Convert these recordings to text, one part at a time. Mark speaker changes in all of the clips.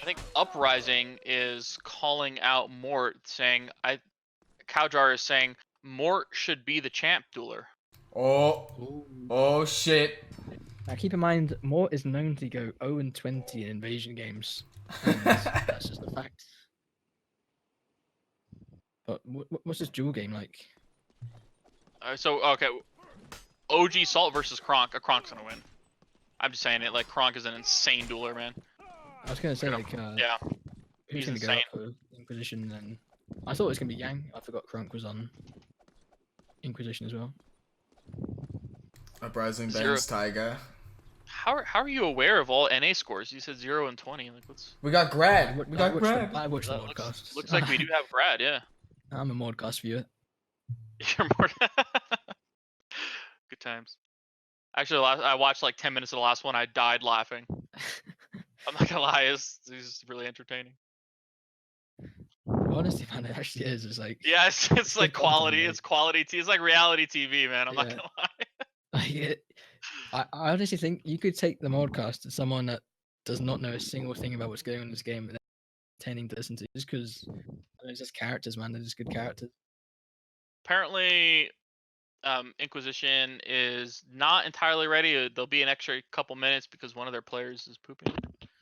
Speaker 1: I think Uprising is calling out Mort, saying Cowjar is saying Mort should be the champ dueler.
Speaker 2: Oh,
Speaker 3: Ooh.
Speaker 2: oh shit.
Speaker 3: Now keep in mind, Mort is known to go 0-20 in invasion games, and that's just a fact. But what's this duel game like?
Speaker 1: Okay, OG Salt versus Kronk. Kronk's gonna win. I'm just saying it. Like Kronk is an insane dueler, man.
Speaker 3: I was gonna say
Speaker 1: Yeah,
Speaker 3: who's
Speaker 1: he's
Speaker 3: gonna go
Speaker 1: insane.
Speaker 3: up for Inquisition? Then I thought it was gonna be Yang. I forgot Kronk was on Inquisition as well.
Speaker 2: Uprising
Speaker 1: Zero.
Speaker 2: bans Taiga.
Speaker 1: How are you aware of all NA scores? You said 0 and 20. Like what's?
Speaker 2: We got Grad. We got
Speaker 3: I
Speaker 2: Grad.
Speaker 3: watched the
Speaker 1: That
Speaker 3: modcast.
Speaker 1: looks like we do have Grad. Yeah.
Speaker 3: I'm a modcast viewer.
Speaker 1: You're more. Good times. Actually, I watched like 10 minutes of the last one. I died laughing. I'm not gonna lie, it's really entertaining.
Speaker 3: Honestly, man, it actually is. It's like
Speaker 1: Yeah, it's like
Speaker 3: good
Speaker 1: quality.
Speaker 3: content,
Speaker 1: It's quality. It's like reality TV, man. I'm not gonna lie.
Speaker 3: I honestly think you could take the modcast to someone that does not know a single thing about what's going on in this game, and they're entertaining to listen to, just because it's just characters, man. They're just good characters.
Speaker 1: Apparently, Inquisition is not entirely ready. There'll be an extra couple minutes because one of their players is pooping.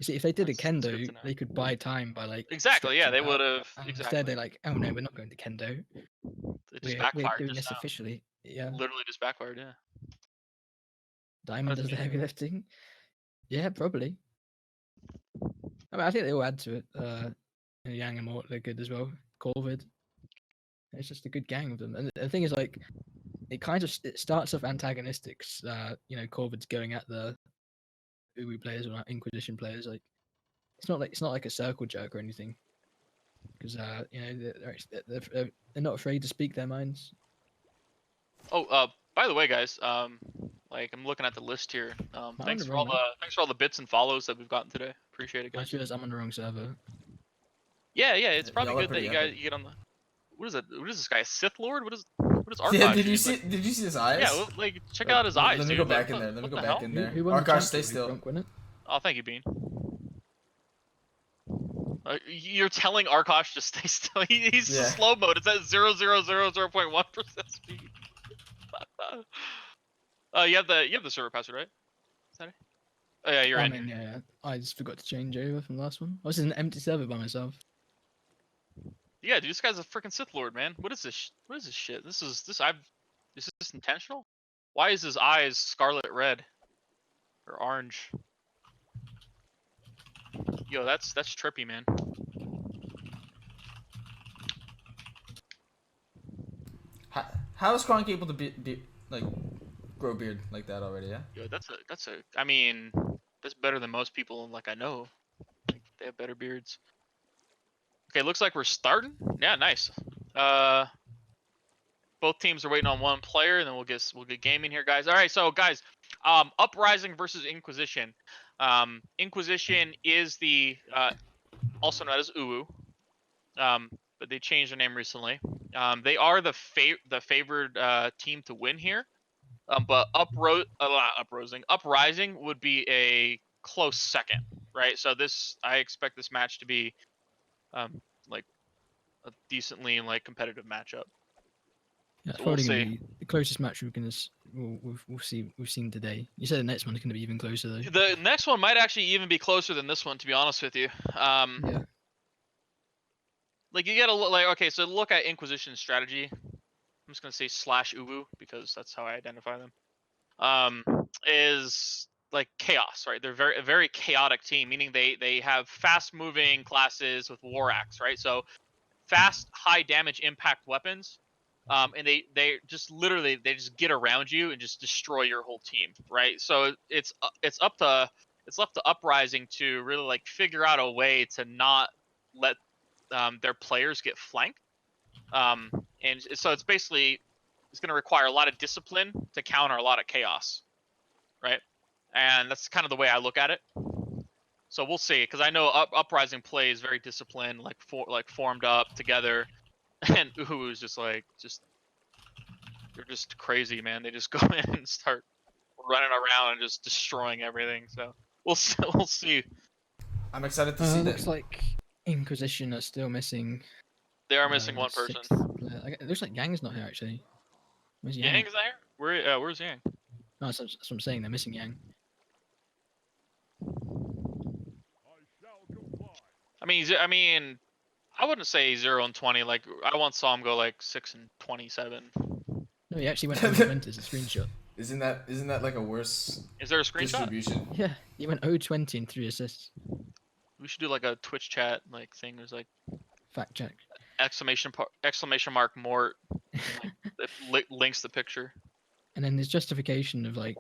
Speaker 3: You see, if they did a
Speaker 1: That's good
Speaker 3: kendo,
Speaker 1: to know.
Speaker 3: they could buy time by like
Speaker 1: Exactly. Yeah,
Speaker 3: stretching
Speaker 1: they
Speaker 3: it out.
Speaker 1: would have.
Speaker 3: Instead,
Speaker 1: Exactly.
Speaker 3: they're like, "Oh no, we're not going to kendo.
Speaker 1: It just
Speaker 3: We're
Speaker 1: backfired
Speaker 3: doing
Speaker 1: just
Speaker 3: this
Speaker 1: now.
Speaker 3: officially." Yeah,
Speaker 1: Literally just backfired. Yeah.
Speaker 3: Diamond does the heavy lifting. Yeah, probably. I mean, I think they all add to it. Yang and Mort, they're good as well. Corvid. It's just a good gang of them. And the thing is, like, it starts off antagonistic. Corvid's going at the Uwu players or Inquisition players. Like, it's not like a circle jerk or anything. Because they're not afraid to speak their minds.
Speaker 1: Oh, by the way, guys, like I'm looking at the list here. Thanks for all the bits and follows that we've gotten today. Appreciate it,
Speaker 3: I
Speaker 1: guys.
Speaker 3: realize I'm on the wrong server.
Speaker 1: Yeah, it's probably
Speaker 2: Y'all are
Speaker 1: good that
Speaker 2: pretty
Speaker 1: you get on the. What is it? What is this guy? A Sith Lord? What is Archive?
Speaker 2: Yeah, did you see his eyes?
Speaker 1: Yeah, well, like check out his eyes.
Speaker 2: Let me
Speaker 1: dude.
Speaker 2: go back
Speaker 1: Like,
Speaker 2: in there. Let me
Speaker 1: what
Speaker 2: go
Speaker 1: the
Speaker 2: back
Speaker 1: hell?
Speaker 2: in there.
Speaker 3: Who won the
Speaker 2: Arkash, stay
Speaker 3: championship?
Speaker 2: still.
Speaker 3: Drunk, win it?
Speaker 1: Oh, thank you, Bean. You're telling Arkosh to stay still. He's slow mode. It's at 0.1% speed. You have the server password, right? Oh yeah, you're in.
Speaker 3: Yeah. I just forgot to change over from the last one. I was in an empty server by myself.
Speaker 1: Yeah, dude, this guy's a freaking Sith Lord, man. What is this? What is this shit? Is this intentional? Why is his eyes scarlet red or orange? Yo, that's trippy, man.
Speaker 2: How is Kronk able to be like grow a beard like that already? Yeah.
Speaker 1: Yo, I mean, that's better than most people. Like I know, like, they have better beards. Okay, looks like we're starting. Yeah, nice. Both teams are waiting on one player, and then we'll get gaming here, guys. All right, so guys, Uprising versus Inquisition. Inquisition is the also known as Uwu, but they changed their name recently. They are the favored team to win here, but Uprising would be a close second, right? So I expect this match to be like a decently like competitive matchup.
Speaker 3: Yeah, it's probably gonna be the closest match we've seen today. You said the next one's gonna be even closer though.
Speaker 1: The next one might actually even be closer than this one, to be honest with you.
Speaker 3: Yeah.
Speaker 1: Like you gotta look like so look at Inquisition's strategy. I'm just gonna say /Uwu because that's how I identify them. Is like chaos, right? They're a very chaotic team, meaning they have fast moving classes with war axe, right? So fast, high damage impact weapons. And they just literally just get around you and just destroy your whole team, right? So it's left to Uprising to really like figure out a way to not let their players get flanked. And so it's going to require a lot of discipline to counter a lot of chaos, right? And that's kind of the way I look at it. So we'll see, because I know Uprising plays very disciplined, like formed up together. And Uhu's they're just crazy, man. They just go in and start running around and just destroying everything. So we'll see.
Speaker 2: I'm excited to see that.
Speaker 3: Looks like Inquisition are still missing.
Speaker 1: They are missing one person.
Speaker 3: sixth player. It looks like Yang's not here actually. Where's Yang?
Speaker 1: Yang is not here. Where's Yang?
Speaker 3: No, that's what I'm saying. They're missing Yang.
Speaker 1: I mean, I wouldn't say 0-20. Like I once saw him go like 6-27.
Speaker 3: No, he actually went 0-20 as a screenshot.
Speaker 2: Isn't that like a worse
Speaker 1: Is there a screenshot?
Speaker 2: distribution?
Speaker 3: Yeah, he went 0-20 and 3 assists.
Speaker 1: We should do like a Twitch chat like thing. There's like
Speaker 3: Fact check.
Speaker 1: exclamation mark Mort. Like, links the picture.
Speaker 3: And then his justification of like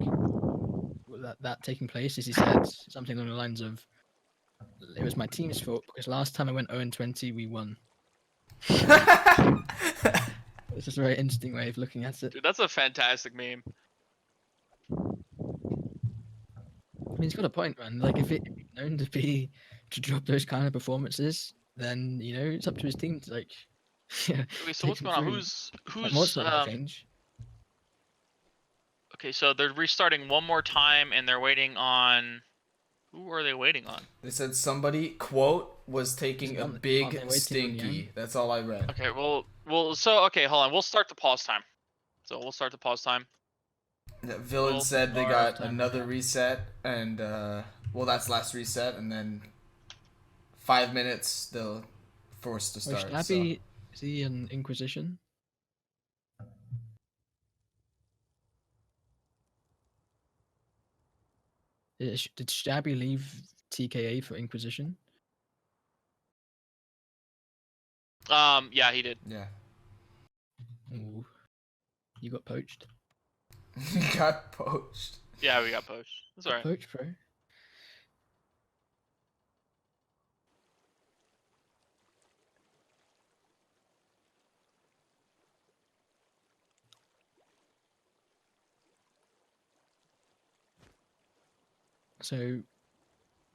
Speaker 3: that taking place is he said something along the lines of, "It was my team's fault because last time I went 0-20, we won." It's just a very interesting way of looking at it.
Speaker 1: Dude, that's a fantastic meme.
Speaker 3: I mean, he's got a point, man. Like, if it's known to drop those kind of performances, then you know it's up to his team to like. Yeah.
Speaker 1: Wait, so what's going on? Who's
Speaker 3: Mort's not gonna change.
Speaker 1: Okay, so they're restarting one more time, and they're waiting on. Who are they waiting on?
Speaker 2: They said somebody quote was taking a
Speaker 3: Aren't they
Speaker 2: big
Speaker 3: waiting on
Speaker 2: stinky.
Speaker 3: Yang?
Speaker 2: That's all I read.
Speaker 1: Okay, so okay, hold on. We'll start the pause time. So we'll start the pause time.
Speaker 2: The villain
Speaker 1: Well,
Speaker 2: said they
Speaker 3: our
Speaker 2: got
Speaker 3: time.
Speaker 2: another reset, and well, that's last reset, and then 5 minutes they'll force to
Speaker 3: Wait,
Speaker 2: start.
Speaker 3: should Abby see an Inquisition? Did Shabby leave TKA for Inquisition?
Speaker 1: Yeah, he did.
Speaker 2: Yeah.
Speaker 3: Ooh. You got poached.
Speaker 2: Got poached.
Speaker 1: Yeah, we got poached. That's alright.
Speaker 3: Poached, bro. So,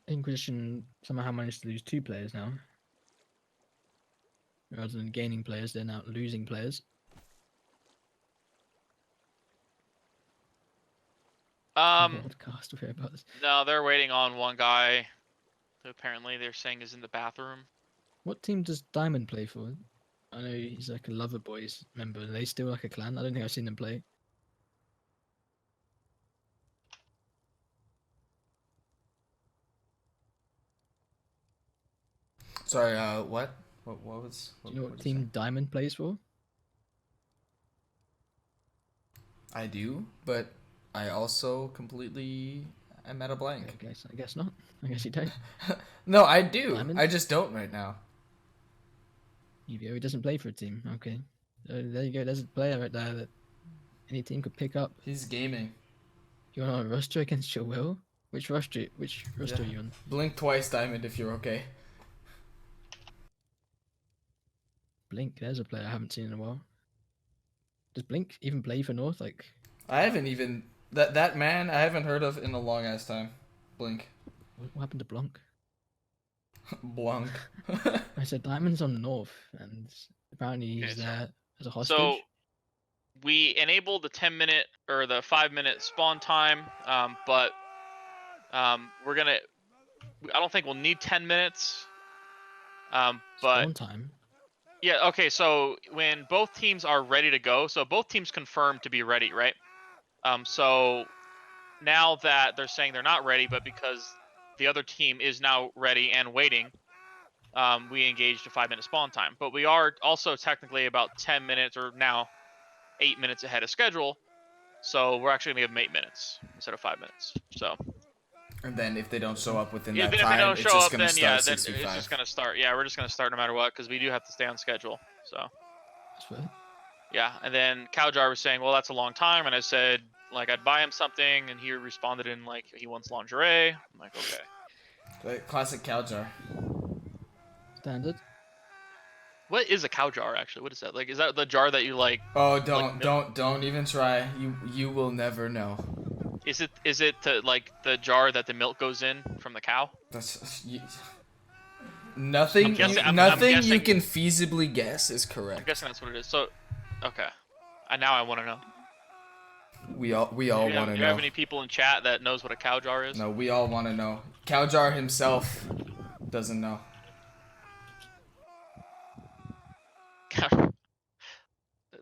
Speaker 3: Inquisition somehow managed to lose 2 players now. Rather than gaining players, they're now losing players. Podcast will hear about this.
Speaker 1: No, they're waiting on one guy who apparently they're saying is in the bathroom.
Speaker 3: What team does Diamond play for? I know he's like a Lover Boys member. Are they still like a clan? I don't think I've seen them play.
Speaker 2: Sorry. What? What was?
Speaker 3: Do you know what
Speaker 2: did
Speaker 3: team Diamond plays for?
Speaker 2: I do, but I also completely am at a blank.
Speaker 3: I guess not. I guess you don't.
Speaker 2: No, I do.
Speaker 3: Diamond?
Speaker 2: I just don't right now.
Speaker 3: UVO he doesn't play for a team. Okay. There you go. There's a player right there that any team could pick up.
Speaker 2: He's gaming.
Speaker 3: You want on a roster against your will? Which roster? Which roster are you on?
Speaker 2: Blink twice, Diamond, if you're okay.
Speaker 3: Blink. There's a player I haven't seen in a while. Does Blink even play for North? Like,
Speaker 2: I haven't even that man I haven't heard of in a long ass time. Blink.
Speaker 3: what happened to Blanc?
Speaker 2: Blanc.
Speaker 3: I said Diamond's on North, and apparently he's
Speaker 1: Okay, so-
Speaker 3: there as a hostage.
Speaker 1: So we enabled the 10-minute or the 5-minute spawn time, but we're gonna. I don't think we'll need 10 minutes. But
Speaker 3: Spawn time.
Speaker 1: yeah, okay. So when both teams are ready to go, so both teams confirmed to be ready, right? So now that they're saying they're not ready, but because the other team is now ready and waiting, we engaged a 5-minute spawn time. But we are also technically about 10 minutes or now 8 minutes ahead of schedule. So we're actually gonna give them 8 minutes instead of 5 minutes. So
Speaker 2: And then if they don't show up within
Speaker 1: yeah,
Speaker 2: that
Speaker 1: then if they
Speaker 2: time,
Speaker 1: don't
Speaker 2: it's
Speaker 1: show
Speaker 2: just
Speaker 1: up,
Speaker 2: gonna
Speaker 1: then yeah,
Speaker 2: start
Speaker 1: then
Speaker 2: 6v5.
Speaker 1: it's just gonna start. Yeah, we're just gonna start no matter what because we do have to stay on schedule. So
Speaker 3: That's fair.
Speaker 1: yeah, and then Cowjar was saying, well, that's a long time, and I said like I'd buy him something, and he responded in like he wants lingerie. I'm like, okay.
Speaker 2: Like, classic cow jar.
Speaker 3: Standard.
Speaker 1: What is a cow jar actually? What is that? Like, is that the jar that you like?
Speaker 2: Oh,
Speaker 1: Like,
Speaker 2: don't even try. You will never know.
Speaker 1: Is it like the jar that the milk goes in from the cow?
Speaker 2: That's nothing.
Speaker 1: I'm guessing- I'm
Speaker 2: Nothing you
Speaker 1: guessing-
Speaker 2: can feasibly guess is
Speaker 1: I'm
Speaker 2: correct.
Speaker 1: guessing that's what it is. So, okay. And now I want to know.
Speaker 2: We all
Speaker 1: Do
Speaker 2: want
Speaker 1: you
Speaker 2: to
Speaker 1: have
Speaker 2: know.
Speaker 1: any people in chat that knows what a cow jar is?
Speaker 2: No, we all want to know. Cow jar himself Doesn't know.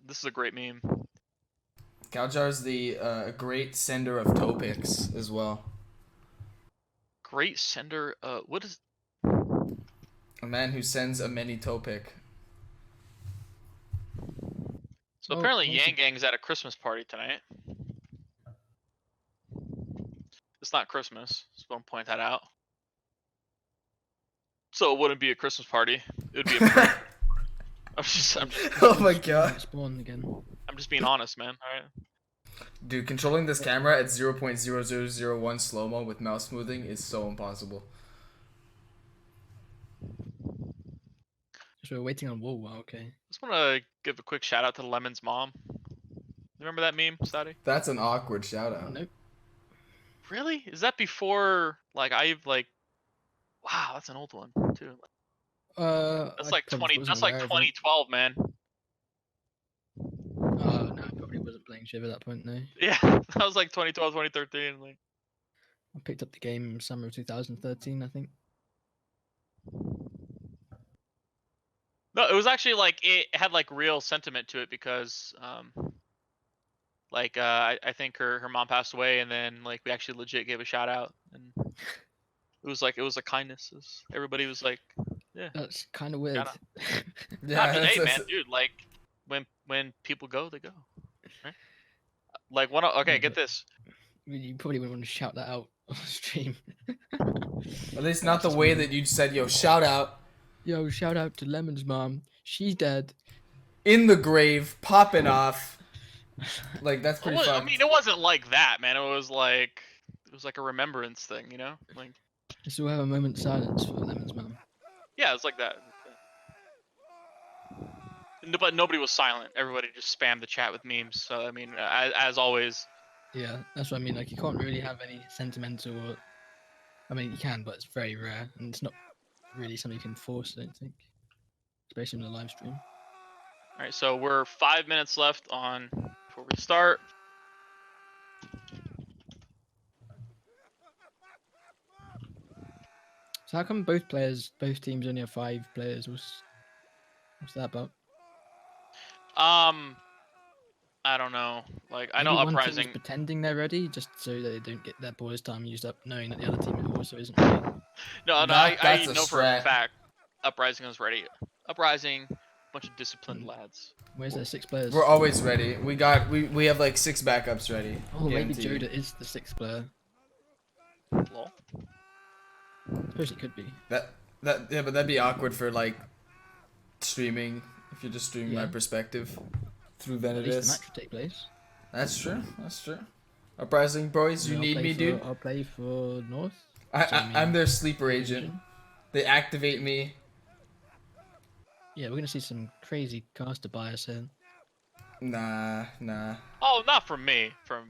Speaker 1: This is a great meme.
Speaker 2: Galjar's the great sender of toe picks as well.
Speaker 1: Great sender. What is?
Speaker 2: A man who sends a many toe pick.
Speaker 1: So
Speaker 3: Oh,
Speaker 1: apparently
Speaker 3: what's
Speaker 1: Yang
Speaker 3: it-
Speaker 1: Gang's at a Christmas party tonight. It's not Christmas. Just want to point that out. So it wouldn't be a Christmas party. It would be a prank. I'm just
Speaker 2: Oh my god.
Speaker 3: Spawn again.
Speaker 1: I'm just being honest, man. All right.
Speaker 2: Dude, controlling this camera at 0.0001 slow-mo with mouse smoothing is so impossible.
Speaker 3: So we're waiting on Wool. Wow, okay.
Speaker 1: Just want to give a quick shout out to Lemon's mom. Remember that meme, Stadi?
Speaker 2: That's an awkward shout out.
Speaker 3: Nope.
Speaker 1: Really? Is that before like I've like? Wow, that's an old one too. That's
Speaker 3: I
Speaker 1: like
Speaker 3: probably
Speaker 1: 20.
Speaker 3: wasn't
Speaker 1: That's like
Speaker 3: aware of it.
Speaker 1: 2012, man.
Speaker 3: Oh no, I probably wasn't playing Shiv at that point. No,
Speaker 1: Yeah, that was like 2012, 2013. Like,
Speaker 3: I picked up the game summer of 2013, I think.
Speaker 1: no, it was actually like it had like real sentiment to it because I think her mom passed away and then like we actually legit gave a shout out and it was a kindness. Everybody was like, yeah.
Speaker 3: That's kind of weird.
Speaker 1: Not
Speaker 2: Yeah,
Speaker 1: today,
Speaker 2: that's-
Speaker 1: man, dude. Like when people go, they go. Right? Like one. Okay,
Speaker 3: Yeah,
Speaker 1: get
Speaker 3: but-
Speaker 1: this.
Speaker 3: You probably wouldn't want to shout that out on stream.
Speaker 2: At least not the way that you said, yo, shout out.
Speaker 3: Yo, shout out to Lemon's mom. She's dead.
Speaker 2: In the grave, popping off. Like, that's
Speaker 1: It
Speaker 2: pretty
Speaker 1: was- I
Speaker 2: fucked.
Speaker 1: mean, it wasn't like that, man. It was like a remembrance thing, you know? Like
Speaker 3: So we'll have a moment's silence for Lemon's mom.
Speaker 1: yeah, it's like that. But nobody was silent. Everybody just spammed the chat with memes. So I mean, as always.
Speaker 3: Yeah, that's what I mean. Like, you can't really have any sentimental. I mean, you can, but it's very rare, and it's not really something you can force. I don't think, especially in the live stream.
Speaker 1: All right, so we're 5 minutes left on before we start.
Speaker 3: So how come both teams only have 5 players? What's that about?
Speaker 1: I don't know. Like I know
Speaker 3: Maybe one team is
Speaker 1: Uprising.
Speaker 3: pretending they're ready, just so that they don't get their boys' time used up, knowing that the other team also isn't ready.
Speaker 1: No,
Speaker 2: That's
Speaker 1: I
Speaker 2: a
Speaker 1: know for a
Speaker 2: strat.
Speaker 1: fact Uprising is ready. Uprising, bunch of disciplined lads.
Speaker 3: Where's their 6 players?
Speaker 2: We're always ready. We have like 6 backups ready.
Speaker 3: Oh, maybe
Speaker 2: guaranteed.
Speaker 3: Joda is the 6th player.
Speaker 1: Lol.
Speaker 3: I suppose it could be.
Speaker 2: That yeah, but that'd be awkward for like streaming if you're just streaming my
Speaker 3: Yeah.
Speaker 2: perspective through
Speaker 3: At least the
Speaker 2: Venatus.
Speaker 3: match would take place.
Speaker 2: That's true. That's true. Uprising boys, you
Speaker 3: I'll
Speaker 2: need
Speaker 3: play
Speaker 2: me,
Speaker 3: for-
Speaker 2: dude.
Speaker 3: I'll play for North.
Speaker 2: I'm their sleeper agent. They activate me.
Speaker 3: Yeah, we're gonna see some crazy caster bias here.
Speaker 2: Nah.
Speaker 1: Oh, not from me. From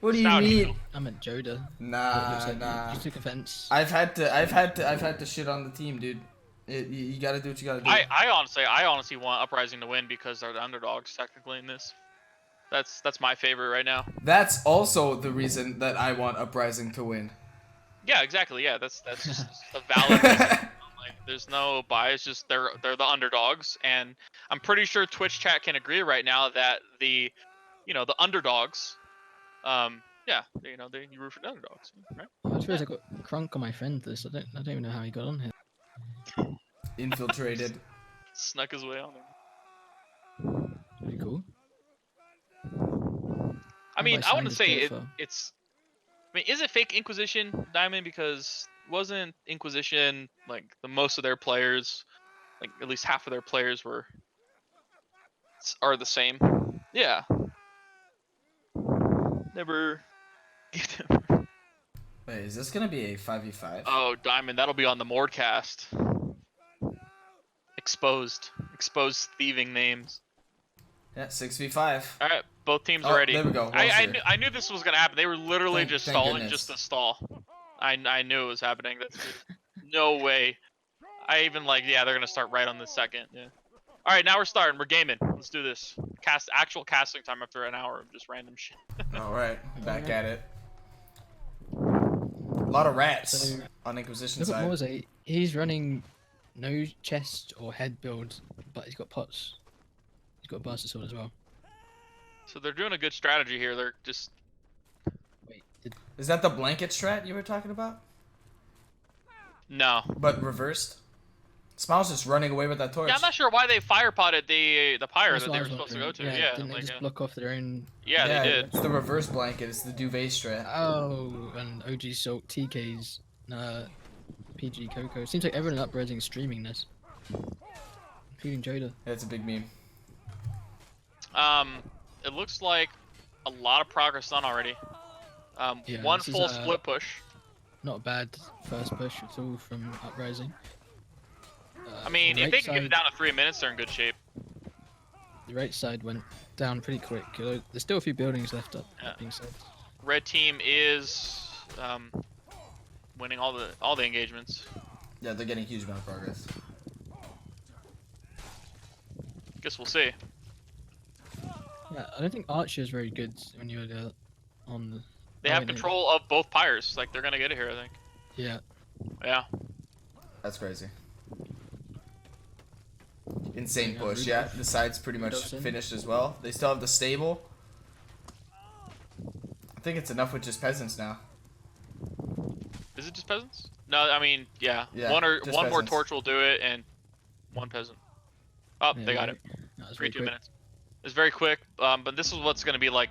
Speaker 2: What do you
Speaker 1: Stouty.
Speaker 2: mean?
Speaker 3: I'm at Joda.
Speaker 2: Nah.
Speaker 3: You took offense.
Speaker 2: I've had to shit on the team, dude. You gotta do what you gotta do.
Speaker 1: I honestly want Uprising to win because they're the underdogs technically in this. That's my favorite right now.
Speaker 2: That's also the reason that I want Uprising to win.
Speaker 1: Yeah, exactly. Yeah, that's just a valid reason. Like, there's no bias. Just they're the underdogs, and I'm pretty sure Twitch chat can agree right now that the underdogs, yeah, you root for the underdogs, right?
Speaker 3: I suppose I got Crunk on my friend list. I don't even know how he got on here.
Speaker 2: Infiltrated.
Speaker 1: Snuck his way on there.
Speaker 3: Pretty cool.
Speaker 1: I mean,
Speaker 3: Have I
Speaker 1: I want to
Speaker 3: signed
Speaker 1: say
Speaker 3: his profile?
Speaker 1: it's. I mean, is it fake Inquisition, Diamond? Because wasn't Inquisition like most of their players, like at least half of their players are the same? Yeah. Never.
Speaker 2: Wait, is this gonna be a 5v5?
Speaker 1: Oh, Diamond, that'll be on the Mordcast. Exposed thieving names.
Speaker 2: Yeah, 6v5.
Speaker 1: All right, both teams
Speaker 2: Oh,
Speaker 1: are ready.
Speaker 2: there we go.
Speaker 1: I knew this was gonna happen. They were literally
Speaker 2: Thank
Speaker 1: just stalling
Speaker 2: goodness.
Speaker 1: just to stall. I knew it was happening. That's no way. I even yeah, they're gonna start right on the second. Yeah. All right, now we're starting. We're gaming. Let's do this. Actual casting time after an hour of just random shit.
Speaker 2: All right, back at it. A lot of rats
Speaker 3: So,
Speaker 2: on Inquisition
Speaker 3: Look at
Speaker 2: side.
Speaker 3: Mose. He's running no chest or head build, but he's got pots. He's got a bastard sword as well.
Speaker 1: So they're doing a good strategy here. They're just
Speaker 3: Wait,
Speaker 2: Is that the blanket strat you were talking about?
Speaker 1: no.
Speaker 2: But reversed? Smile's just running away with that torch.
Speaker 1: Yeah, I'm not sure why they fire potted the pyre
Speaker 3: that's
Speaker 1: that
Speaker 3: what
Speaker 1: they
Speaker 3: I
Speaker 1: were
Speaker 3: was
Speaker 1: supposed to go to.
Speaker 3: wondering.
Speaker 1: Yeah,
Speaker 3: Didn't they
Speaker 1: like,
Speaker 3: just block off their own?
Speaker 1: yeah, they did.
Speaker 2: It's the reverse blanket. It's the duvet strat.
Speaker 3: Oh, and OG Salt, TK's, PG Coco. Seems like everyone in Uprising is streaming this, including Joda.
Speaker 2: Yeah, it's a big meme.
Speaker 1: It looks like a lot of progress done already.
Speaker 3: Yeah,
Speaker 1: One
Speaker 3: this is,
Speaker 1: full split push.
Speaker 3: Not a bad first push at all from Uprising.
Speaker 1: I mean,
Speaker 3: the
Speaker 1: if they
Speaker 3: right
Speaker 1: can get it
Speaker 3: side-
Speaker 1: down to 3 minutes, they're in good shape.
Speaker 3: The right side went down pretty quick. Although there's still a few buildings left up.
Speaker 1: Yeah.
Speaker 3: That being said,
Speaker 1: Red team is winning all the engagements.
Speaker 2: Yeah, they're getting a huge amount of progress.
Speaker 1: Guess we'll see.
Speaker 3: yeah, I don't think Archer is very good when you're on the.
Speaker 1: They have control of both pyres. Like, they're gonna get it here, I think.
Speaker 3: Yeah.
Speaker 1: Yeah.
Speaker 2: That's crazy. Insane
Speaker 3: Yeah,
Speaker 2: push.
Speaker 3: Rudolph-
Speaker 2: Yeah, the side's pretty much
Speaker 3: Rudolph's in.
Speaker 2: finished as well. They still have the stable. I think it's enough with just peasants now.
Speaker 1: Is it just peasants? No, I mean, yeah.
Speaker 2: Yeah,
Speaker 1: one
Speaker 2: just
Speaker 1: more
Speaker 2: peasants.
Speaker 1: torch will do it, and one peasant. Oh,
Speaker 3: Yeah,
Speaker 1: they got it.
Speaker 3: That was
Speaker 1: 3
Speaker 3: very
Speaker 1: 2
Speaker 3: quick.
Speaker 1: minutes. It's very quick, but this is what's gonna be like.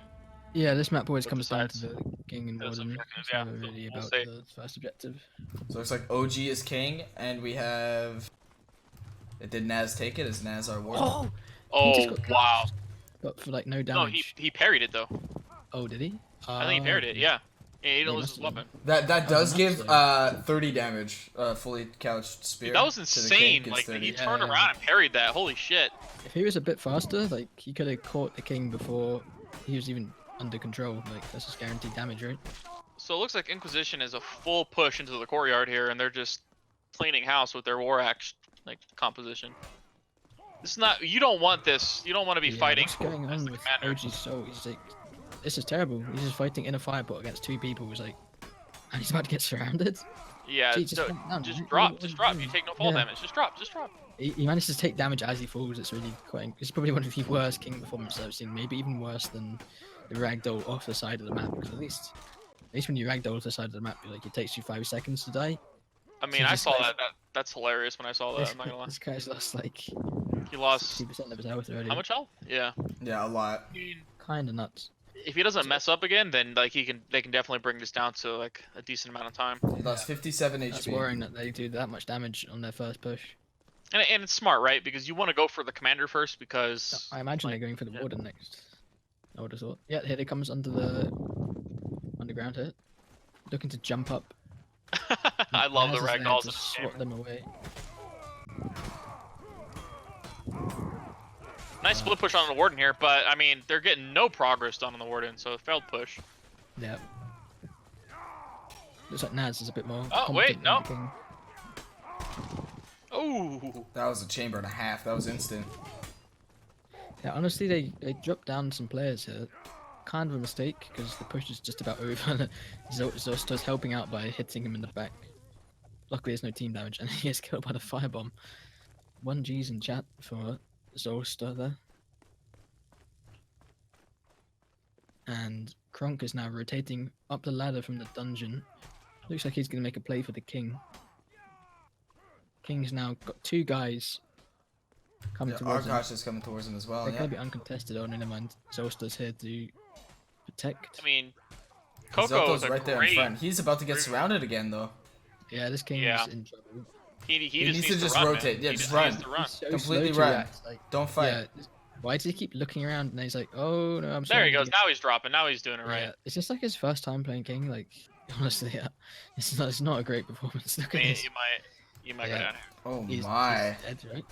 Speaker 3: Yeah, this map always
Speaker 1: With
Speaker 3: comes
Speaker 1: the
Speaker 3: down to
Speaker 1: sides.
Speaker 3: the king and
Speaker 1: Those
Speaker 3: warden.
Speaker 1: objectives,
Speaker 3: It's
Speaker 1: yeah,
Speaker 3: never
Speaker 1: so
Speaker 3: really
Speaker 1: we'll
Speaker 3: about
Speaker 1: see.
Speaker 3: the first objective.
Speaker 2: So it looks like OG is king, and we have. Did Naz take it? Is Naz our warden?
Speaker 3: Oh!
Speaker 1: Oh,
Speaker 3: just got
Speaker 1: wow.
Speaker 3: But for like no
Speaker 1: No,
Speaker 3: damage.
Speaker 1: he parried it though.
Speaker 3: Oh, did he?
Speaker 1: I think he parried it. Yeah. Yeah, he didn't
Speaker 3: he
Speaker 1: lose his
Speaker 3: must have
Speaker 1: weapon.
Speaker 2: That does
Speaker 3: Oh,
Speaker 2: give
Speaker 3: nice.
Speaker 2: 30 damage. Fully couched spear.
Speaker 1: Dude, that was
Speaker 2: to the king
Speaker 1: insane.
Speaker 2: gets
Speaker 1: Like
Speaker 2: 30.
Speaker 1: he
Speaker 3: Yeah,
Speaker 1: turned
Speaker 3: yeah.
Speaker 1: around and parried that. Holy shit.
Speaker 3: If he was a bit faster, like he could have caught the king before he was even under control. Like that's just guaranteed damage, right?
Speaker 1: So it looks like Inquisition is a full push into the courtyard here, and they're just cleaning house with their war axe like composition. It's not. You don't want this. You don't want to be
Speaker 3: Yeah,
Speaker 1: fighting.
Speaker 3: What's going
Speaker 1: as
Speaker 3: on
Speaker 1: the
Speaker 3: with
Speaker 1: commander.
Speaker 3: OG Soul? He's like, this is terrible. He's just fighting in a firebot against two people. He's like, and he's about to get surrounded.
Speaker 1: Yeah.
Speaker 3: Gee, just
Speaker 1: no,
Speaker 3: jump down,
Speaker 1: just
Speaker 3: right?
Speaker 1: drop.
Speaker 3: What
Speaker 1: Just
Speaker 3: are
Speaker 1: drop.
Speaker 3: you
Speaker 1: You
Speaker 3: doing?
Speaker 1: take no fall
Speaker 3: Yeah.
Speaker 1: damage. Just drop. Just drop.
Speaker 3: He manages to take damage as he falls. It's really quite. It's probably one of the worst king performances I've seen. Maybe even worse than the ragdoll off the side of the map. Because at least when you ragdoll off the side of the map, like it takes you 5 seconds to die.
Speaker 1: I mean,
Speaker 3: So
Speaker 1: I
Speaker 3: just
Speaker 1: saw
Speaker 3: like-
Speaker 1: that. That's hilarious when I saw that. I'm not gonna lie.
Speaker 3: This guy's lost like
Speaker 1: He lost
Speaker 3: 60% of his health already.
Speaker 1: how much health? Yeah.
Speaker 2: Yeah, a lot.
Speaker 1: I mean,
Speaker 3: Kind of nuts.
Speaker 1: if he doesn't mess up again, then like they can definitely bring this down to like a decent amount of time.
Speaker 2: He lost 57
Speaker 3: That's
Speaker 2: HP.
Speaker 3: worrying that they do that much damage on their first push.
Speaker 1: And it's smart, right? Because you want to go for the commander first because
Speaker 3: I imagine they're going for the warden next. I would have thought. Yeah, here he comes under the underground hit. Looking to jump up.
Speaker 1: I love the
Speaker 3: Naz is there
Speaker 1: ragdolls
Speaker 3: to
Speaker 1: in this
Speaker 3: swat
Speaker 1: game.
Speaker 3: them away.
Speaker 1: Nice split push on the warden here, but I mean they're getting no progress done on the warden, so failed push.
Speaker 3: Yeah. Looks like Naz is a bit more.
Speaker 1: Oh, wait,
Speaker 3: competent than
Speaker 1: no.
Speaker 3: the king.
Speaker 1: Oh,
Speaker 2: That was a chamber and a half. That was instant.
Speaker 3: Yeah, honestly, they dropped down some players here. Kind of a mistake because the push is just about over. Zosta's helping out by hitting him in the back. Luckily, there's no team damage, and he is killed by the firebomb. 1G's in chat for Zosta there. And Kronk is now rotating up the ladder from the dungeon. Looks like he's going to make a play for the king. King's now got 2 guys coming
Speaker 2: Yeah,
Speaker 3: towards him.
Speaker 2: Arkosh is coming towards him as well.
Speaker 3: They're
Speaker 2: Yeah.
Speaker 3: going to be uncontested. Oh, never mind. Zosta's here to protect.
Speaker 1: I mean, Coco
Speaker 2: Zoto's
Speaker 1: is a
Speaker 2: right there in
Speaker 1: great.
Speaker 2: front. He's about to get
Speaker 1: great-
Speaker 2: surrounded again, though.
Speaker 3: Yeah, this king
Speaker 1: Yeah.
Speaker 3: is in trouble.
Speaker 1: He
Speaker 2: needs
Speaker 1: just
Speaker 2: to
Speaker 1: needs
Speaker 2: just
Speaker 1: run,
Speaker 2: rotate.
Speaker 1: Man.
Speaker 2: Yeah,
Speaker 1: He
Speaker 2: just
Speaker 1: needs
Speaker 2: run.
Speaker 1: to run.
Speaker 3: He's so
Speaker 2: Completely
Speaker 3: slow to
Speaker 2: run.
Speaker 3: react, like,
Speaker 2: Don't fight.
Speaker 3: yeah, why does he keep looking around and he's like, oh no, I'm
Speaker 1: There
Speaker 3: sorry.
Speaker 1: he goes. Now he's dropping. Now he's doing it right.
Speaker 3: Yeah, it's just like his first time playing king. Like, honestly, yeah, it's not a great performance. Look
Speaker 1: I
Speaker 3: at
Speaker 1: mean,
Speaker 3: this.
Speaker 1: you might
Speaker 3: Yeah.
Speaker 1: go down here.
Speaker 2: Oh
Speaker 3: He's
Speaker 2: my.
Speaker 3: dead, right?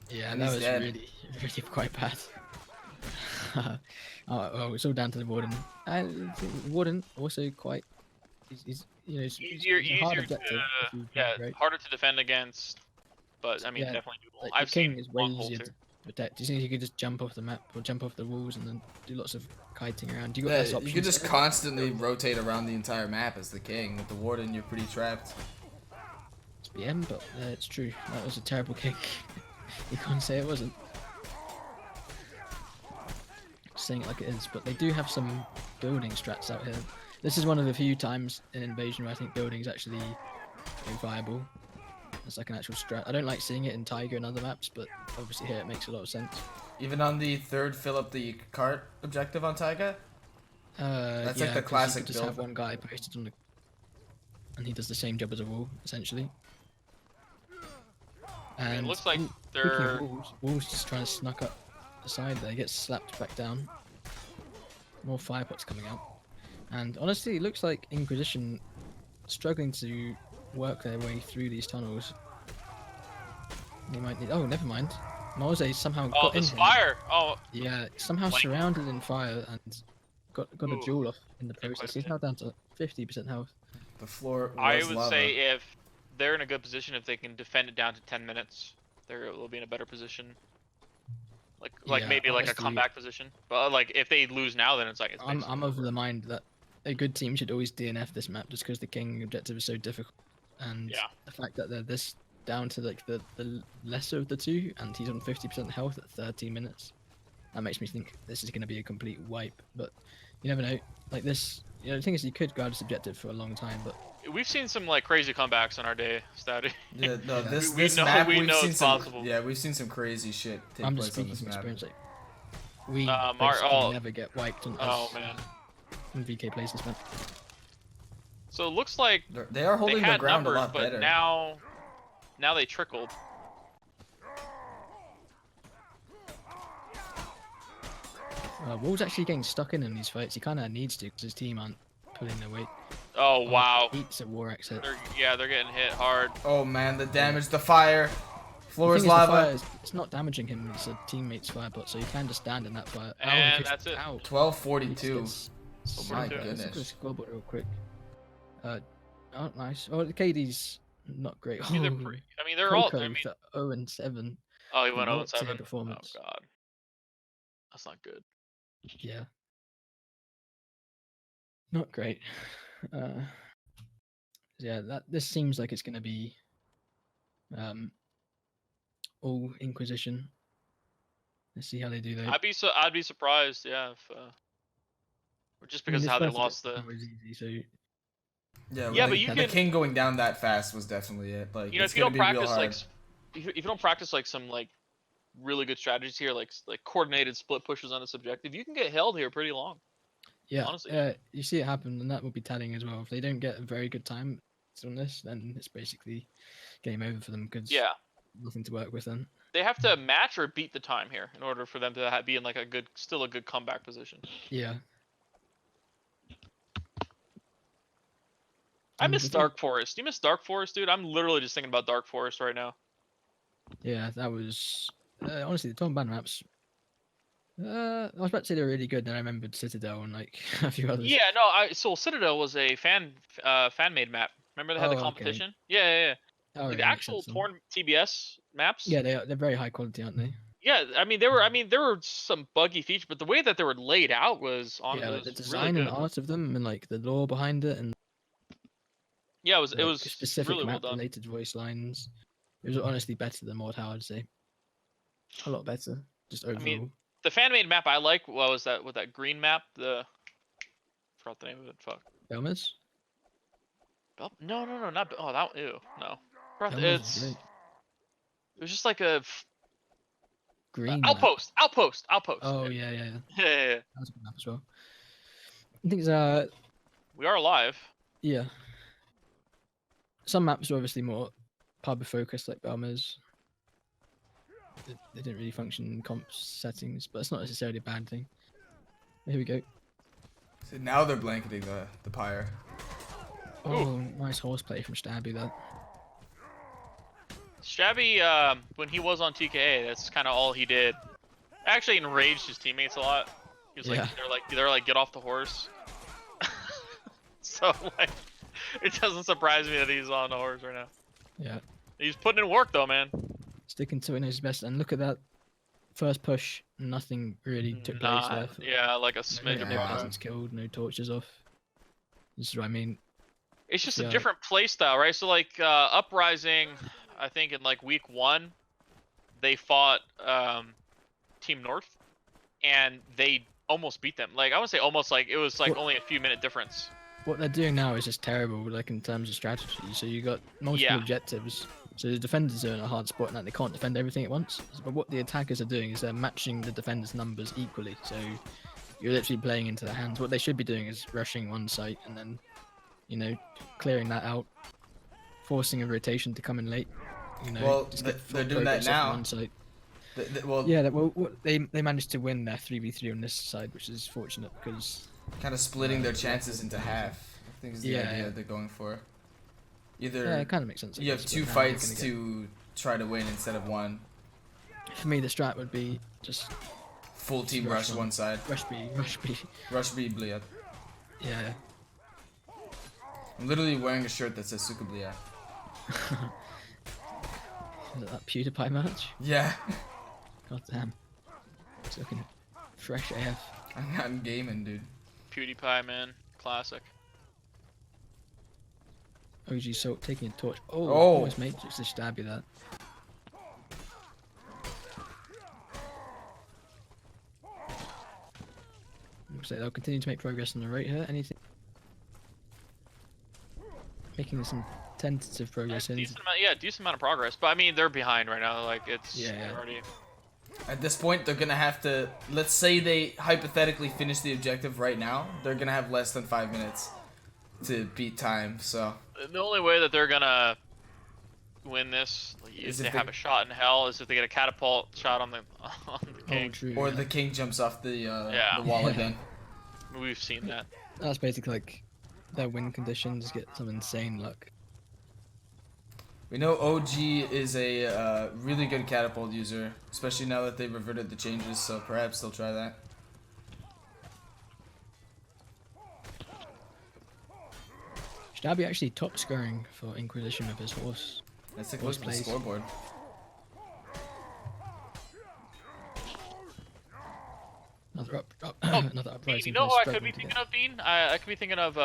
Speaker 3: Yeah,
Speaker 2: And
Speaker 3: that
Speaker 2: he's
Speaker 3: was
Speaker 2: dead.
Speaker 3: really quite bad. Oh, well, it's all down to the warden. And the warden also quite. He's you know,
Speaker 1: Easier,
Speaker 3: he's a hard
Speaker 1: easier to
Speaker 3: objective if you
Speaker 1: yeah,
Speaker 3: play, right?
Speaker 1: harder to defend against, but I mean
Speaker 3: Yeah,
Speaker 1: definitely doable.
Speaker 3: Like,
Speaker 1: I've
Speaker 3: the king
Speaker 1: seen
Speaker 3: is way
Speaker 1: long holds
Speaker 3: easier
Speaker 1: here.
Speaker 3: to protect. You think you could just jump off the map or jump off the walls and then do lots of kiting around? You got
Speaker 2: Yeah,
Speaker 3: less
Speaker 2: you
Speaker 3: options.
Speaker 2: could just constantly rotate around the entire map as the king. With the warden, you're pretty trapped.
Speaker 3: SBM, but it's true. That was a terrible kick. You can't say it wasn't. Saying it like it is, but they do have some building strats out here. This is one of the few times in Invasion where I think building is actually viable. It's like an actual strat. I don't like seeing it in Tiger and other maps, but obviously here it makes a lot of sense.
Speaker 2: Even on the third fill up the cart objective on Taiga? That's
Speaker 3: yeah,
Speaker 2: like the
Speaker 3: 'cause
Speaker 2: classic
Speaker 3: you could just
Speaker 2: build.
Speaker 3: have one guy posted on the, and he does the same job as a wall essentially. And
Speaker 1: It looks like
Speaker 3: speaking
Speaker 1: they're.
Speaker 3: of walls just trying to snuck up the side there. He gets slapped back down. More fire pots coming out. And honestly, it looks like Inquisition struggling to work their way through these tunnels. They might need. Oh, never mind. Moze somehow
Speaker 1: Oh,
Speaker 3: got in
Speaker 1: this
Speaker 3: here.
Speaker 1: fire! Oh,
Speaker 3: Yeah, somehow
Speaker 1: Flank.
Speaker 3: surrounded in fire and got a
Speaker 1: Ooh.
Speaker 3: jewel off in the
Speaker 1: Did quite a
Speaker 3: process. He's
Speaker 1: bit.
Speaker 3: now down to 50% health.
Speaker 2: The floor was
Speaker 1: I would
Speaker 2: lava.
Speaker 1: say if they're in a good position, if they can defend it down to 10 minutes, they'll be in a better position. Like
Speaker 3: Yeah,
Speaker 1: maybe like a
Speaker 3: honestly-
Speaker 1: comeback position. But like if they lose now, then it's like it's
Speaker 3: I'm
Speaker 1: basically
Speaker 3: of
Speaker 1: over.
Speaker 3: the mind that a good team should always DNF this map just because the king objective is so difficult, and
Speaker 1: Yeah.
Speaker 3: the fact that they're this down to like the lesser of the two, and he's on 50% health at 13 minutes, that makes me think this is going to be a complete wipe. But you never know. Like this, the thing is, you could guard this objective for a long time, but
Speaker 1: We've seen some like crazy comebacks in our day, Stouty.
Speaker 2: Yeah, no, this
Speaker 1: We
Speaker 2: this
Speaker 1: know-
Speaker 2: map
Speaker 1: we
Speaker 2: we've
Speaker 1: know
Speaker 2: seen
Speaker 1: it's
Speaker 2: some.
Speaker 1: possible.
Speaker 2: Yeah, we've seen some crazy shit take
Speaker 3: I'm just
Speaker 2: place on
Speaker 3: speaking
Speaker 2: this
Speaker 3: from
Speaker 2: map.
Speaker 3: experience. Like, we
Speaker 1: Mar-
Speaker 3: basically
Speaker 1: oh.
Speaker 3: never get wiped on
Speaker 1: Oh
Speaker 3: us
Speaker 1: man.
Speaker 3: when VK plays this map.
Speaker 1: So it looks like
Speaker 2: They are
Speaker 1: they
Speaker 2: holding their
Speaker 1: had
Speaker 2: ground
Speaker 1: numbers,
Speaker 2: a lot
Speaker 1: but
Speaker 2: better.
Speaker 1: now they trickled.
Speaker 3: Wall's actually getting stuck in these fights. He kind of needs to because his team aren't pulling their weight.
Speaker 1: Oh wow.
Speaker 3: Eats a war exit.
Speaker 1: They're getting hit hard.
Speaker 2: Oh man, the damage, the fire, floor is
Speaker 3: The
Speaker 2: lava.
Speaker 3: fire it's not damaging him. It's a teammate's firepot, so he can just stand in that fire. Ow, he
Speaker 1: And
Speaker 3: gets-
Speaker 1: that's it.
Speaker 3: Ow.
Speaker 2: 1242.
Speaker 3: Gets
Speaker 2: Oh my
Speaker 3: smacked. Let's look at the
Speaker 2: goodness.
Speaker 3: scoreboard real quick. Oh, nice. Oh, the KD's not great.
Speaker 1: I mean, they're all. I mean,
Speaker 3: 0-7.
Speaker 1: oh, he went
Speaker 3: not
Speaker 1: 0-7.
Speaker 3: tier performance.
Speaker 1: Oh god, that's not good.
Speaker 3: Yeah. Not great. Yeah, this seems like it's going to be all Inquisition. Let's see how they do though.
Speaker 1: I'd be surprised, yeah, if or just because of how they lost the.
Speaker 3: Easy, so
Speaker 2: Yeah,
Speaker 1: Yeah,
Speaker 2: like,
Speaker 1: but you
Speaker 2: the
Speaker 1: can-
Speaker 2: king going down that fast was definitely it. Like,
Speaker 1: You know,
Speaker 2: it's
Speaker 1: if you
Speaker 2: gonna
Speaker 1: don't
Speaker 2: be real
Speaker 1: practice like,
Speaker 2: hard.
Speaker 1: if you don't practice like some like really good strategies here, like coordinated split pushes on this objective, you can get held here pretty long.
Speaker 3: yeah,
Speaker 1: honestly.
Speaker 3: you see it happen, and that will be telling as well. If they don't get a very good time on this, then it's basically game over for them because
Speaker 1: Yeah,
Speaker 3: nothing to work with then.
Speaker 1: they have to match or beat the time here in order for them to be in like still a good comeback position.
Speaker 3: Yeah.
Speaker 1: I
Speaker 3: And
Speaker 1: miss
Speaker 3: the thing-
Speaker 1: Dark Forest. You miss Dark Forest, dude? I'm literally just thinking about Dark Forest right now.
Speaker 3: Yeah, that was honestly the Tom Ban maps. I was about to say they were really good, then I remembered Citadel and like a few others.
Speaker 1: Yeah, no, so Citadel was a fan made map. Remember they had
Speaker 3: Oh,
Speaker 1: the
Speaker 3: okay.
Speaker 1: competition? Yeah.
Speaker 3: Oh,
Speaker 1: Like,
Speaker 3: yeah,
Speaker 1: the
Speaker 3: makes
Speaker 1: actual
Speaker 3: sense then.
Speaker 1: torn TBS maps.
Speaker 3: Yeah, they're very high quality, aren't they?
Speaker 1: Yeah, I mean there were some buggy features, but the way that they were laid out was on
Speaker 3: Yeah, like the
Speaker 1: was
Speaker 3: design
Speaker 1: really
Speaker 3: and
Speaker 1: good.
Speaker 3: art of them and like the lore behind it and
Speaker 1: Yeah, it
Speaker 3: like,
Speaker 1: was
Speaker 3: specific
Speaker 1: really well
Speaker 3: map
Speaker 1: done.
Speaker 3: related voice lines. It was honestly better than Mod How, I'd say. A lot better, just overall.
Speaker 1: mean, The fan made map I like was that with that green map, forgot the name of it. Fuck.
Speaker 3: Belmers?
Speaker 1: No, not that ew, no. Forgot
Speaker 3: Belmers
Speaker 1: it's
Speaker 3: is great.
Speaker 1: it was just like a
Speaker 3: Green map.
Speaker 1: outpost.
Speaker 3: Oh yeah.
Speaker 1: Yeah.
Speaker 3: That was a good map as well. I think
Speaker 1: We are alive.
Speaker 3: yeah. Some maps are obviously more pub focused, like Belmers. They didn't really function in comp settings, but it's not necessarily a bad thing. Here we go.
Speaker 2: So now they're blanketing the pyre.
Speaker 3: Oh, nice horseplay from Stabby there.
Speaker 1: Shabby, when he was on TKA, that's kind of all he did. Actually enraged his teammates a lot. He was
Speaker 3: Yeah.
Speaker 1: they're like get off the horse. So like, it doesn't surprise me that he's on the horse right now.
Speaker 3: Yeah.
Speaker 1: He's putting in work though, man.
Speaker 3: Sticking to it knows best, and look at that first push. Nothing really took place there.
Speaker 1: Yeah, like a
Speaker 3: No
Speaker 1: smidge of
Speaker 2: yeah.
Speaker 1: progress.
Speaker 3: peasants killed, no torches off. This is what I mean.
Speaker 1: It's just
Speaker 3: Yeah.
Speaker 1: a different play style, right? So like Uprising, I think in like week 1, they fought Team North, and they almost beat them. Like I would say almost, like it was like
Speaker 3: Well-
Speaker 1: only a few minute difference.
Speaker 3: What they're doing now is just terrible, like in terms of strategy. So you got multiple
Speaker 1: Yeah.
Speaker 3: objectives. So the defenders are in a hard spot now. They can't defend everything at once. But what the attackers are doing is they're matching the defenders' numbers equally. So you're literally playing into their hands. What they should be doing is rushing one site and then, you know, clearing that out, forcing a rotation to come in late. You know,
Speaker 2: Well,
Speaker 3: just get
Speaker 2: they're
Speaker 3: full
Speaker 2: doing that
Speaker 3: progress off
Speaker 2: now.
Speaker 3: One site.
Speaker 2: Well,
Speaker 3: Yeah, they managed to win their 3v3 on this side, which is fortunate because
Speaker 2: kind of splitting their chances into half. I think is the
Speaker 3: Yeah,
Speaker 2: idea
Speaker 3: yeah.
Speaker 2: they're going for. Either
Speaker 3: yeah, it kind of makes sense. I
Speaker 2: you have
Speaker 3: guess,
Speaker 2: 2
Speaker 3: but now you're
Speaker 2: fights
Speaker 3: gonna get-
Speaker 2: to try to win instead of 1.
Speaker 3: For me, the strat would be just
Speaker 2: Full team
Speaker 3: rush
Speaker 2: rush
Speaker 3: one.
Speaker 2: one side.
Speaker 3: rush B.
Speaker 2: Rush B Bliat.
Speaker 3: Yeah.
Speaker 2: I'm literally wearing a shirt that says Suka Bliat.
Speaker 3: Is it that PewDiePie match?
Speaker 2: Yeah.
Speaker 3: God damn. It's looking fresh AF.
Speaker 2: I'm gaming, dude.
Speaker 1: PewDiePie, man, classic.
Speaker 3: OG Salt taking a torch. Oh,
Speaker 2: Oh.
Speaker 3: almost Matrix to stab you that. Looks like they'll continue to make progress on the right here. Anything? Making some tentative progress in.
Speaker 1: Decent amount of progress. But I mean, they're behind right now. Like it's
Speaker 3: Yeah.
Speaker 1: already.
Speaker 2: At this point, they're gonna have to. Let's say they hypothetically finish the objective right now. They're gonna have less than 5 minutes to beat time. So
Speaker 1: The only way that they're gonna win this, like,
Speaker 2: Is
Speaker 1: if
Speaker 2: if
Speaker 1: they have
Speaker 2: they-
Speaker 1: a shot in hell, is if they get a catapult shot on the
Speaker 3: Oh,
Speaker 1: king.
Speaker 3: true.
Speaker 2: or
Speaker 3: yeah.
Speaker 2: the king jumps off the
Speaker 1: Yeah.
Speaker 2: wall
Speaker 3: Yeah.
Speaker 2: again.
Speaker 1: We've seen that.
Speaker 3: That's basically like their win conditions get some insane luck.
Speaker 2: We know OG is a really good catapult user, especially now that they reverted the changes. So perhaps they'll try that.
Speaker 3: Stabby actually top scoring for Inquisition with his horse.
Speaker 2: Let's take a
Speaker 3: Horse
Speaker 2: look at the
Speaker 3: plays.
Speaker 2: scoreboard.
Speaker 3: Another
Speaker 1: Oh,
Speaker 3: another
Speaker 1: Bean,
Speaker 3: uprising.
Speaker 1: you know who
Speaker 3: player
Speaker 1: I could
Speaker 3: struggling
Speaker 1: be
Speaker 3: to
Speaker 1: thinking
Speaker 3: get-
Speaker 1: of, Bean? I could be thinking of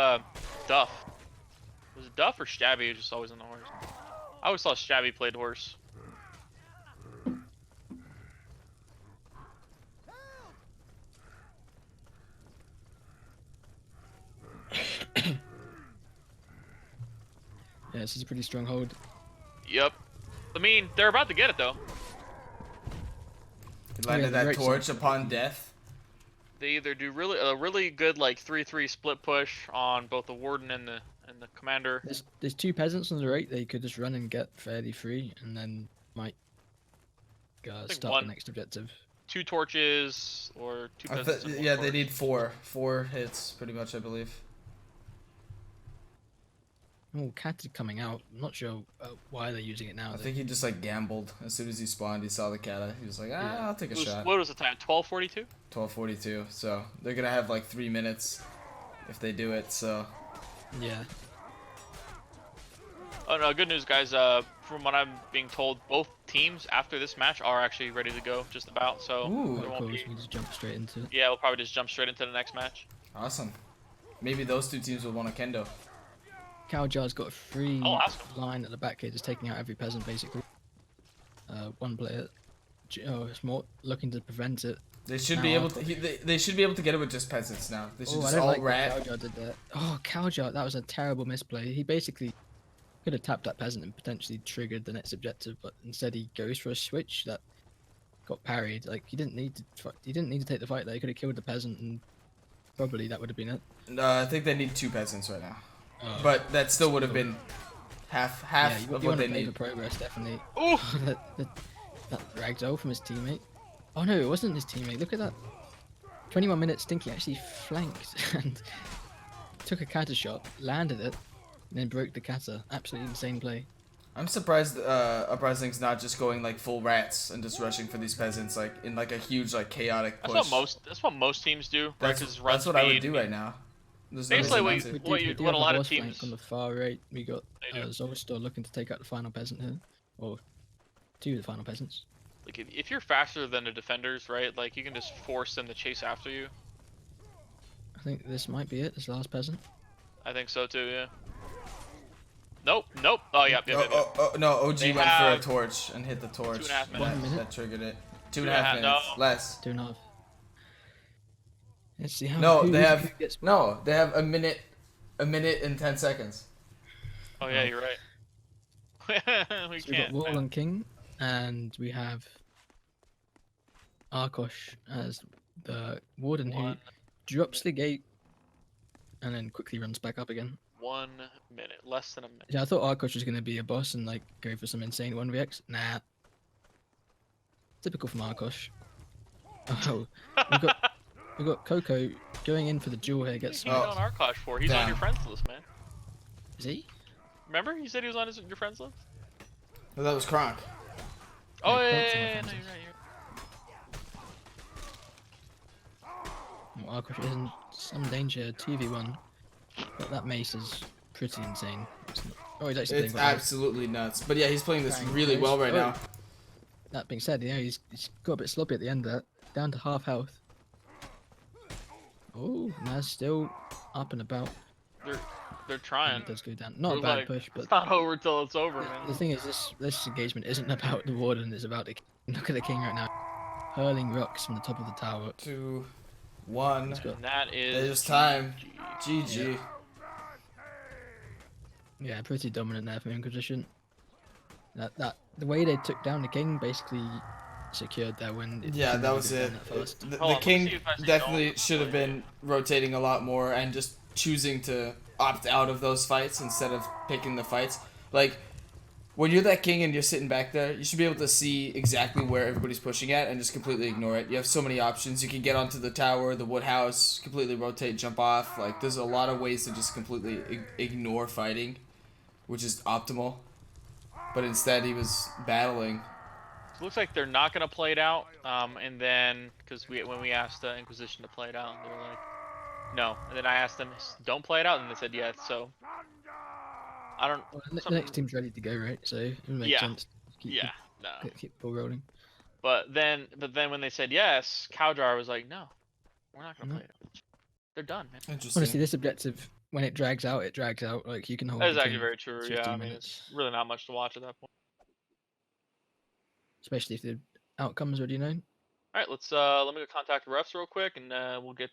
Speaker 1: Duff. Was it Duff or Stabby? Who's just always on the horse. I always saw Stabby played horse.
Speaker 3: Yeah, this is a pretty strong hold.
Speaker 1: Yep. I mean, they're about to get it though.
Speaker 2: He
Speaker 3: yeah,
Speaker 2: landed
Speaker 3: the
Speaker 2: that
Speaker 3: right
Speaker 2: torch
Speaker 3: side.
Speaker 2: upon death.
Speaker 1: They either do a really good like 3-3 split push on both the warden and the commander.
Speaker 3: There's 2 peasants on the right. They could just run and get fairly free, and then might
Speaker 1: think
Speaker 3: start
Speaker 1: one-
Speaker 3: the next objective.
Speaker 1: 2 torches or 2 peasants. and one
Speaker 2: Yeah, they
Speaker 1: torch.
Speaker 2: need 4 hits, pretty much, I believe.
Speaker 3: Oh, cat is coming out. I'm not sure why they're using it now.
Speaker 2: I
Speaker 3: though.
Speaker 2: think he just like gambled as soon as he spawned. He saw the kata. He was like,
Speaker 3: Yeah.
Speaker 2: I'll take a shot.
Speaker 1: What was the time? 12:42.
Speaker 2: 12:42. So they're gonna have like 3 minutes if they do it. So
Speaker 3: Yeah.
Speaker 1: Oh no, good news, guys. From what I'm being told, both teams after this match are actually ready to go, just about. So
Speaker 2: Ooh.
Speaker 1: there
Speaker 3: Oh,
Speaker 1: won't
Speaker 3: cool.
Speaker 1: be.
Speaker 3: So we can just jump straight into it.
Speaker 1: Yeah, we'll probably just jump straight into the next match.
Speaker 2: awesome. Maybe those 2 teams will want a kendo.
Speaker 3: Cowjar's got a free
Speaker 1: Oh, awesome.
Speaker 3: line at the back here, just taking out every peasant basically. One player, it's more looking to prevent it.
Speaker 2: They should
Speaker 3: Now
Speaker 2: be able
Speaker 3: I've
Speaker 2: to. They should be able to get it with just peasants now. They should
Speaker 3: Oh, I
Speaker 2: just
Speaker 3: don't
Speaker 2: all
Speaker 3: like what
Speaker 2: rat.
Speaker 3: Cowjar did that. Oh, Cowjar, that was a terrible misplay. He basically could have tapped that peasant and potentially triggered the next objective, but instead he goes for a switch that got parried. Like he didn't need to. He didn't need to take the fight there. He could have killed the peasant, and probably that would have been it.
Speaker 2: I think they need 2 peasants right now.
Speaker 3: Oh,
Speaker 2: But that still would have been half
Speaker 3: yeah, you,
Speaker 2: of
Speaker 3: you
Speaker 2: what
Speaker 3: want
Speaker 2: they
Speaker 3: to play for
Speaker 2: need.
Speaker 3: progress, definitely.
Speaker 1: Ooh!
Speaker 3: that ragdoll from his teammate. Oh no, it wasn't his teammate. Look at that. 21 minutes, Stinky actually flanked and took a kata shot, landed it, and then broke the kata. Absolutely insane play.
Speaker 2: I'm surprised Uprising's not just going like full rats and just rushing for these peasants like in like a huge like chaotic push.
Speaker 1: That's what most teams do. Right?
Speaker 2: That's,
Speaker 1: 'Cause run
Speaker 2: that's what I would
Speaker 1: speed.
Speaker 2: do right now. There's no
Speaker 1: Basically,
Speaker 2: reason not to.
Speaker 1: What
Speaker 3: We
Speaker 1: a
Speaker 3: have
Speaker 1: lot of
Speaker 3: horse flank
Speaker 1: teams-
Speaker 3: on the far right. We got
Speaker 1: They do.
Speaker 3: Zolstor looking to take out the final peasant here, or 2 of the final peasants.
Speaker 1: Like if you're faster than the defenders, right? Like you can just force them to chase after you.
Speaker 3: I think this might be it. This last peasant.
Speaker 1: I think so too. Yeah. Nope. Nope. Oh, yep. Yep.
Speaker 2: No, OG
Speaker 1: They
Speaker 2: went for a
Speaker 1: have
Speaker 2: torch and hit the torch.
Speaker 1: 2.5
Speaker 2: and
Speaker 3: minutes.
Speaker 2: that triggered it. 2.5
Speaker 1: 2.5
Speaker 2: minutes.
Speaker 1: no.
Speaker 2: Less.
Speaker 3: 2.5. Let's see how.
Speaker 2: No,
Speaker 3: who-
Speaker 2: they
Speaker 3: who's
Speaker 2: have
Speaker 3: gonna get spot-
Speaker 2: no. They have a minute and 10 seconds.
Speaker 1: Oh yeah, you're right. We
Speaker 3: So we've got
Speaker 1: can't.
Speaker 3: Wall and King, and we have Arkosh as the warden who
Speaker 1: One
Speaker 3: drops the gate and then quickly runs back up again.
Speaker 1: 1 minute. Less than a minute.
Speaker 3: Yeah, I thought Arkosh was gonna be a boss and like go for some insane 1vx. Nah. Typical from Arkosh. Oh, we got Coco going in for the duel here. Gets
Speaker 1: What are you on Arkosh for? He's on
Speaker 2: Damn.
Speaker 1: your friends list, man.
Speaker 3: Is he?
Speaker 1: Remember? You said he was on your friends list?
Speaker 2: No, that was Kronk.
Speaker 1: Oh,
Speaker 3: Yeah,
Speaker 1: yeah,
Speaker 3: Kronk's on my
Speaker 1: no,
Speaker 3: friends
Speaker 1: you're
Speaker 3: list.
Speaker 1: right.
Speaker 3: Well, Arkosh is in some danger. 2v1, but that mace is pretty insane. Oh, he's actually
Speaker 2: It's
Speaker 3: playing quite well.
Speaker 2: absolutely nuts. But yeah, he's playing this
Speaker 3: Bang,
Speaker 2: really
Speaker 3: close.
Speaker 2: well right
Speaker 3: Oh.
Speaker 2: now.
Speaker 3: That being said, yeah, he's got a bit sloppy at the end there. Down to half health. Oh, Naz still up and about.
Speaker 1: They're trying.
Speaker 3: It does go down. Not a
Speaker 1: We're
Speaker 3: bad
Speaker 1: like,
Speaker 3: push, but
Speaker 1: it's not over till it's over,
Speaker 3: the
Speaker 1: man.
Speaker 3: thing is, this engagement isn't about the warden. It's about the king. Look at the king right now, hurling rocks from the top of the tower.
Speaker 2: 2, 1.
Speaker 3: Let's go.
Speaker 1: And that is.
Speaker 2: There's time.
Speaker 1: GG.
Speaker 2: GG.
Speaker 3: Yeah, pretty dominant there from Inquisition. The way they took down the king basically secured their win.
Speaker 2: Yeah, that was it. The king definitely should have been rotating a lot more and just choosing to opt out of those fights instead of picking the fights. Like, when you're that king and you're sitting back there, you should be able to see exactly where everybody's pushing at and just completely ignore it. You have so many options. You can get onto the tower, the wood house, completely rotate, jump off. Like, there's a lot of ways to just completely ignore fighting, which is optimal. But instead, he was battling.
Speaker 1: It looks like they're not gonna play it out. And then because when we asked the Inquisition to play it out, they were like, no. And then I asked them, don't play it out, and they said yes. So I don't.
Speaker 3: Well, the next team's ready to go, right? So it makes
Speaker 1: Yeah.
Speaker 3: sense. To
Speaker 1: Yeah. No.
Speaker 3: keep the ball rolling.
Speaker 1: But then when they said yes, Cowjar was like, no, we're not gonna
Speaker 3: No.
Speaker 1: play it out. They're done, man.
Speaker 2: Interesting.
Speaker 3: Honestly, this objective, when it drags out, it drags out. Like you can hold.
Speaker 1: That is
Speaker 3: the
Speaker 1: actually
Speaker 3: king
Speaker 1: very true.
Speaker 3: 15
Speaker 1: Yeah, I mean,
Speaker 3: minutes.
Speaker 1: it's really not much to watch at that point.
Speaker 3: Especially if the outcome's already known.
Speaker 1: All right, let me go contact the refs real quick, and we'll get